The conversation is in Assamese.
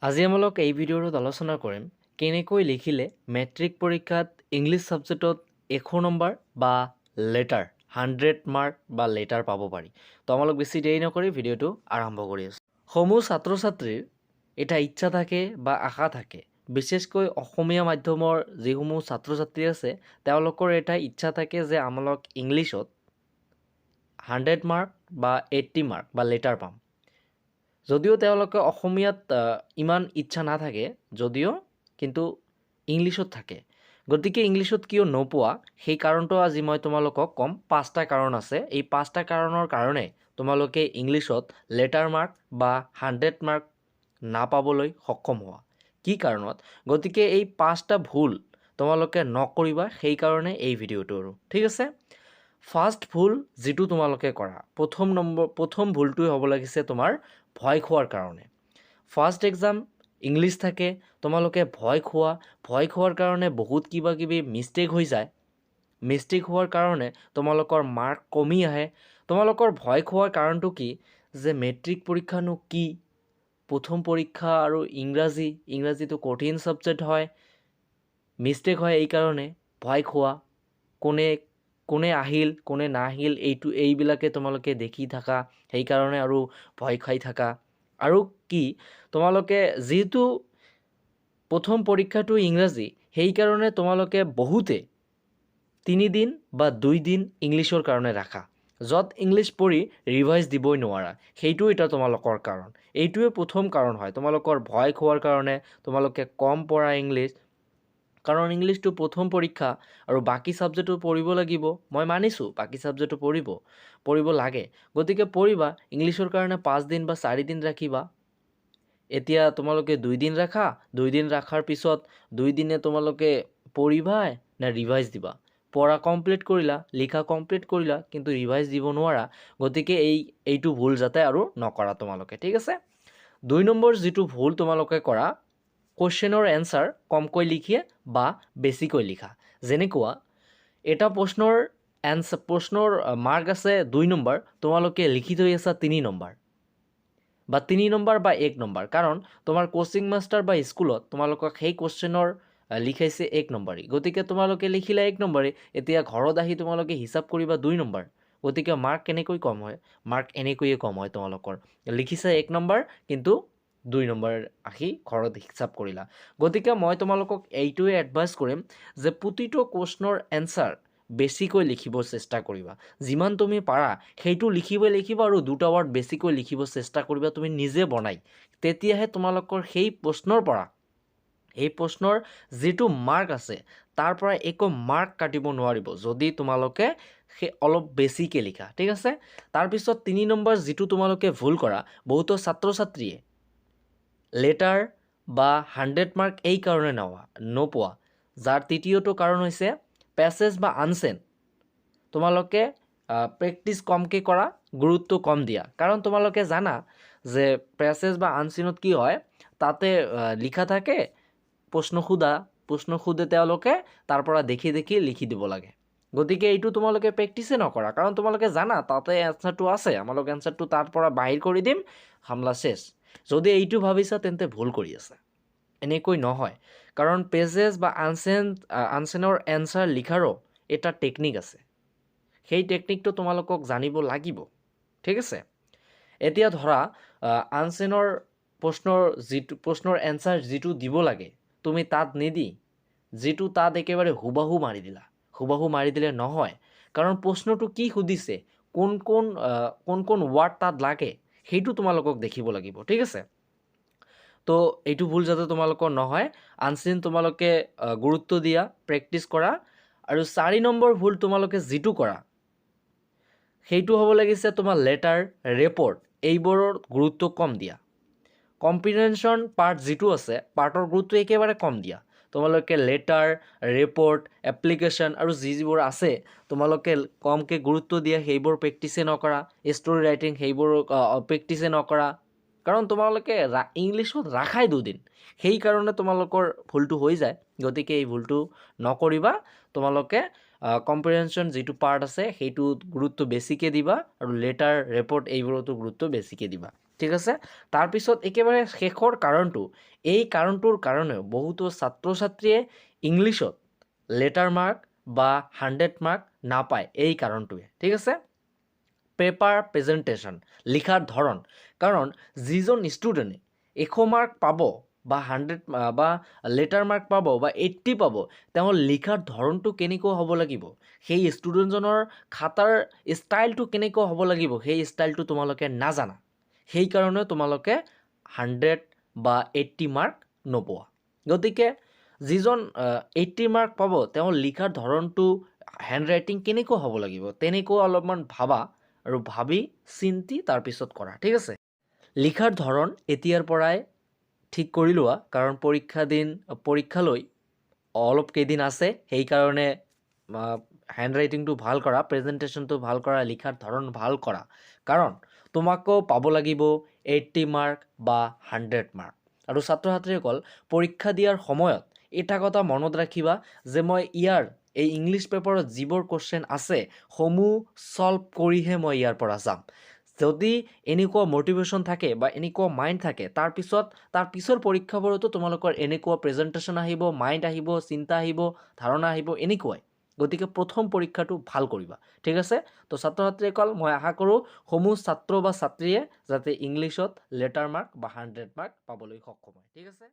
আজি আমলক এই ভিডিঅ'ত আলোচনা কৰিম কেনেকৈ লিখিলে মেট্ৰিক পৰীক্ষাত ইংলিছ ছাবজেক্টত 100 নম্বৰ বা লেটাৰ 100 মাৰ্ক বা লেটাৰ পাব পাৰি। তো আমলক বেছি দেৰি নকৰি ভিডিঅ'টো আৰম্ভ কৰি আছোঁ। সমূহ ছাত্ৰ ছাত্ৰীৰ এটা ইচ্ছা থাকে বা আশা থাকে, বিশেষকৈ অসমীয়া মাধ্যমৰ যিসমূহ ছাত্ৰ ছাত্ৰী আছে তেওঁলোকৰ এটা ইচ্ছা থাকে যে আমলক ইংলিছত 100 মাৰ্ক বা 80 মাৰ্ক বা লেটাৰ পাম। যদিও তেওঁলোকে অসমীয়াত ইমান ইচ্ছা নাথাকে, যদিও কিন্তু ইংলিছত থাকে। গতিকে ইংলিছত কিয় নোপোৱা সেই কাৰণটো আজি মই তোমালোকক ক'ম। 5টা কাৰণ আছে। এই 5টা কাৰণৰ কাৰণে তোমালোকে ইংলিছত লেটাৰ মাৰ্ক বা 100 মাৰ্ক নাপাবলৈ সক্ষম হোৱা। কি কাৰণত? গতিকে এই 5টা ভুল তোমালোকে নকৰিবা, সেইকাৰণে এই ভিডিঅ'টো আৰু ঠিক আছে। ফাৰ্ষ্ট ভুল যিটো তোমালোকে কৰা, প্ৰথম ভুলটোৱে হ'ব লাগিছে তোমাৰ ভয় খোৱাৰ কাৰণে। ফাৰ্ষ্ট এক্সাম ইংলিছ থাকে, তোমালোকে ভয় খোৱাৰ কাৰণে বহুত কিবা কিবি মিষ্টেক হৈ যায়। মিষ্টেক হোৱাৰ কাৰণে তোমালোকৰ মাৰ্ক কমি আহে। তোমালোকৰ ভয় খোৱাৰ কাৰণটো কি যে মেট্ৰিক পৰীক্ষানো কি, প্ৰথম পৰীক্ষা আৰু ইংৰাজীটো কঠিন ছাবজেক্ট হয়, মিষ্টেক হয়, এইকাৰণে ভয় খোৱা। কোনে আহিল কোনে নাহিল এইবিলাকে তোমালোকে দেখি থাকা, সেইকাৰণে আৰু ভয় খাই থাকা। আৰু কি তোমালোকে যিহেতু প্ৰথম পৰীক্ষাটো ইংৰাজী, সেইকাৰণে তোমালোকে বহুতে 3 দিন বা 2 দিন ইংলিছৰ কাৰণে ৰাখা, য'ত ইংলিছ পঢ়ি ৰিভাইজ দিবই নোৱাৰা। সেইটো এটা তোমালোকৰ কাৰণ। এইটোৱে প্ৰথম কাৰণ হয় তোমালোকৰ ভয় খোৱাৰ কাৰণে তোমালোকে কম পঢ়া ইংলিছ। কাৰণ ইংলিছটো প্ৰথম পৰীক্ষা আৰু বাকী ছাবজেক্টটো পঢ়িব লাগিব। মই মানিছোঁ বাকী ছাবজেক্টটো পঢ়িব লাগে, গতিকে পঢ়িবা। ইংলিছৰ কাৰণে 5 দিন বা 4 দিন ৰাখিবা। এতিয়া তোমালোকে 2 দিন ৰাখা, 2 দিন ৰাখাৰ পিছত 2 দিনে তোমালোকে পঢ়িবা নে ৰিভাইজ দিবা? পঢ়া কমপ্লিট কৰিলা, লিখা কমপ্লিট কৰিলা, কিন্তু ৰিভাইজ দিব নোৱাৰা। গতিকে এইটো ভুল যাতে আৰু নকৰা তোমালোকে, ঠিক আছে। 2 নম্বৰ যিটো ভুল তোমালোকে কৰা, কুৱেশ্যনৰ এনচাৰ কমকৈ লিখে বা বেছিকৈ লিখা। যেনেকুৱা এটা প্ৰশ্নৰ মাৰ্ক আছে 2 নম্বৰ, তোমালোকে লিখি থৈ আছা 3 নম্বৰ বা 3 নম্বৰ বা 1 নম্বৰ। কাৰণ তোমাৰ কোচিং মাষ্টাৰ বা স্কুলত তোমালোকক সেই কুৱেশ্যনৰ লিখাইছে 1 নম্বৰী, গতিকে তোমালোকে লিখিলা 1 নম্বৰী। এতিয়া ঘৰত আহি তোমালোকে হিচাপ কৰিবা 2 নম্বৰ, গতিকে মাৰ্ক কেনেকৈ কম হয়? মাৰ্ক এনেকৈয়ে কম হয় তোমালোকৰ। লিখিছা 1 নম্বৰ কিন্তু 2 নম্বৰ আহি ঘৰত হিচাপ কৰিলা। গতিকে মই তোমালোকক এইটোৱে এডভাইচ কৰিম যে প্ৰতিটো কুৱেশ্যনৰ এনচাৰ বেছিকৈ লিখিব চেষ্টা কৰিবা। যিমান তুমি পাৰা সেইটো লিখিবা আৰু 2টা ৱৰ্ড বেছিকৈ লিখিব চেষ্টা কৰিবা তুমি নিজে বনাই। তেতিয়াহে তোমালোকৰ সেই প্ৰশ্নৰ যিটো মাৰ্ক আছে তাৰ পৰা একো মাৰ্ক কাটিব নোৱাৰিব যদি তোমালোকে সেই অলপ বেছিকৈ লিখা, ঠিক আছে। তাৰপিছত 3 নম্বৰ যিটো তোমালোকে ভুল কৰা, বহুতো ছাত্ৰ ছাত্ৰীয়ে লেটাৰ বা 100 মাৰ্ক এই কাৰণে নোপোৱা, যাৰ তৃতীয়টো কাৰণ হৈছে পেছেজ বা আনচেন। তোমালোকে প্ৰেক্টিছ কমকৈ কৰা, গুৰুত্ব কম দিয়া। কাৰণ তোমালোকে জানা যে পেছেজ বা আনচেনত কি হয়, তাতে লিখা থাকে প্ৰশ্ন সোধে তেওঁলোকে, তাৰ পৰা দেখি লিখি দিব লাগে। গতিকে এইটো তোমালোকে প্ৰেক্টিছে নকৰা, কাৰণ তোমালোকে জানা তাতে এনচাৰটো আছে, আমালোক এনচাৰটো তাৰ পৰা বাহিৰ কৰি দিম, হামলা শেষ। যদি এইটো ভাবিছা তেন্তে ভুল কৰি আছা। এনেকৈ নহয়, কাৰণ পেজেছ বা আনচেনৰ এনচাৰ লিখাৰো এটা টেকনিক আছে। সেই টেকনিকটো তোমালোকক জানিব লাগিব, ঠিক আছে। এতিয়া ধৰা আনচেনৰ প্ৰশ্নৰ এনচাৰ যিটো দিব লাগে তুমি তাত নিদি যিটো তাত একেবাৰে হুবাহু মাৰি দিলে নহয়। কাৰণ প্ৰশ্নটো কি সুধিছে, কোন কোন ৱাৰ্ড তাত লাগে সেইটো তোমালোকক দেখিব লাগিব, ঠিক আছে। তো এইটো ভুল যাতে তোমালোকৰ নহয়, আনচেন তোমালোকে গুৰুত্ব দিয়া, প্ৰেক্টিছ কৰা। আৰু 4 নম্বৰ ভুল তোমালোকে যিটো কৰা সেইটো হ'ব লাগিছে তোমাৰ লেটাৰ, ৰিপৰ্ট, এইবোৰৰ গুৰুত্ব কম দিয়া। কম্প্ৰিহেনশ্যন পাৰ্ট যিটো আছে, পাৰ্টৰ গুৰুত্ব একেবাৰে কম দিয়া। তোমালোকে লেটাৰ, ৰিপৰ্ট, এপ্লিকেশ্যন আৰু যিবোৰ আছে তোমালোকে কমকৈ গুৰুত্ব দিয়া, সেইবোৰ প্ৰেক্টিছে নকৰা। ষ্টৰি ৰাইটিং সেইবোৰ প্ৰেক্টিছে নকৰা, কাৰণ তোমালোকে ইংলিছত ৰাখাই 2 দিন, সেইকাৰণে তোমালোকৰ ভুলটো হৈ যায়। গতিকে এই ভুলটো নকৰিবা। তোমালোকে কম্প্ৰিহেনশ্যন যিটো পাৰ্ট আছে সেইটোত গুৰুত্ব বেছিকৈ দিবা আৰু লেটাৰ, ৰিপৰ্ট এইবোৰতো গুৰুত্ব বেছিকৈ দিবা। ঠিক আছে। তাৰপিছত একেবাৰে শেষৰ কাৰণটো, এই কাৰণটোৰ কাৰণেও বহুতো ছাত্ৰ ছাত্ৰীয়ে ইংলিছত লেটাৰ মাৰ্ক বা 100 মাৰ্ক নাপায় এই কাৰণটোৱে। ঠিক আছে। পেপাৰ প্ৰেজেণ্টেশ্যন, লিখাৰ ধৰণ, কাৰণ যিজন ষ্টুডেণ্টে 100 মাৰ্ক পাব বা 100 বা লেটাৰ মাৰ্ক পাব বা 80 পাব, তেওঁৰ লিখাৰ ধৰণটো কেনেকুৱা হ'ব লাগিব, সেই ষ্টুডেণ্টজনৰ খাতাৰ ষ্টাইলটো কেনেকুৱা হ'ব লাগিব, সেই ষ্টাইলটো তোমালোকে নাজানা, সেইকাৰণে তোমালোকে 100 বা 80 মাৰ্ক নোপোৱা। গতিকে যিজন 80 মাৰ্ক পাব, তেওঁৰ লিখাৰ ধৰণটো হেণ্ড ৰাইটিং কেনেকুৱা হ'ব লাগিব, তেনেকুৱা অলপমান ভাবা আৰু ভাবি চিন্তি তাৰপিছত কৰা। ঠিক আছে। লিখাৰ ধৰণ এতিয়াৰ পৰাই ঠিক কৰি লোৱা, কাৰণ পৰীক্ষালৈ অলপ কেইদিন আছে, সেইকাৰণে হেণ্ড ৰাইটিংটো ভাল কৰা, প্ৰেজেণ্টেশ্যনটো ভাল কৰা, লিখাৰ ধৰণ ভাল কৰা, কাৰণ তোমাকো পাব লাগিব 80 মাৰ্ক বা 100 মাৰ্ক। আৰু ছাত্ৰ ছাত্ৰীসকল পৰীক্ষা দিয়াৰ সময়ত এটা কথা মনত ৰাখিবা যে মই এই ইংলিছ পেপাৰত যিবোৰ কুৱেশ্যন আছে সমূহ ছল্ভ কৰিহে মই ইয়াৰ পৰা যাম। যদি এনেকুৱা মটিভেশ্যন থাকে বা এনেকুৱা মাইণ্ড থাকে, তাৰ পিছৰ পৰীক্ষাবোৰতো তোমালোকৰ এনেকুৱা প্ৰেজেণ্টেশ্যন আহিব, মাইণ্ড আহিব, চিন্তা আহিব, ধাৰণা আহিব, এনেকুৱাই। গতিকে প্ৰথম পৰীক্ষাটো ভাল কৰিবা। ঠিক আছে। তো ছাত্ৰ ছাত্ৰীসকল, মই আশা কৰোঁ সমূহ ছাত্ৰ বা ছাত্ৰীয়ে যাতে ইংলিছত লেটাৰ মাৰ্ক বা 100 মাৰ্ক পাবলৈ সক্ষম হয়। ঠিক আছে।